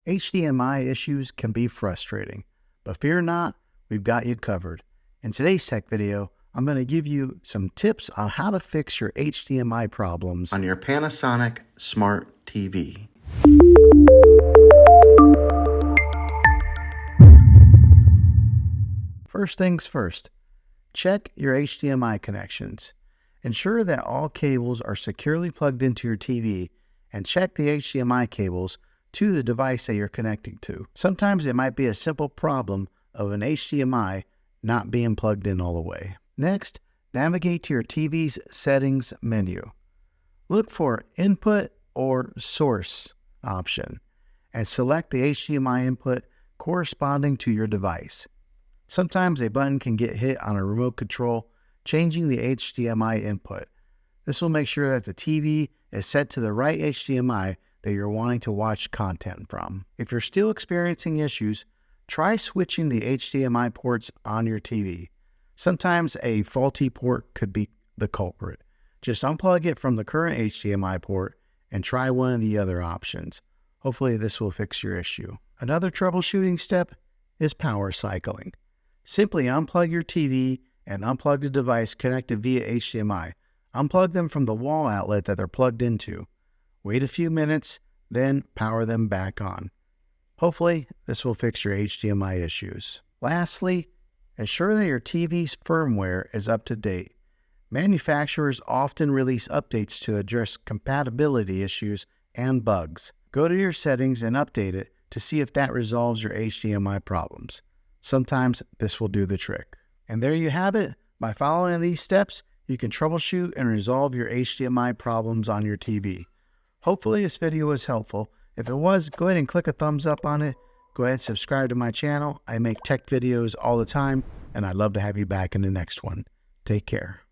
HDMI issues can be frustrating, but fear not, we've got you covered. In today's tech video, I'm going to give you some tips on how to fix your HDMI problems on your Panasonic Smart TV. First things first, check your HDMI connections. Ensure that all cables are securely plugged into your TV and check the HDMI cables to the device that you're connecting to. Sometimes it might be a simple problem of an HDMI not being plugged in all the way. Next, navigate to your TV's settings menu. Look for Input or Source option and select the HDMI input corresponding to your device. Sometimes a button can get hit on a remote control, changing the HDMI input. This will make sure that the TV is set to the right HDMI that you're wanting to watch content from. If you're still experiencing issues, try switching the HDMI ports on your TV. Sometimes a faulty port could be the culprit. Just unplug it from the current HDMI port and try one of the other options. Hopefully this will fix your issue. Another troubleshooting step is power cycling. Simply unplug your TV and unplug the device connected via HDMI. Unplug them from the wall outlet that they're plugged into. Wait a few minutes, then power them back on. Hopefully, this will fix your HDMI issues. Lastly, ensure that your TV's firmware is up to date. Manufacturers often release updates to address compatibility issues and bugs. Go to your settings and update it to see if that resolves your HDMI problems. Sometimes this will do the trick. And there you have it. By following these steps, you can troubleshoot and resolve your HDMI problems on your TV. Hopefully this video was helpful. If it was, go ahead and click a thumbs up on it. Go ahead and subscribe to my channel. I make tech videos all the time, and I'd love to have you back in the next one. Take care.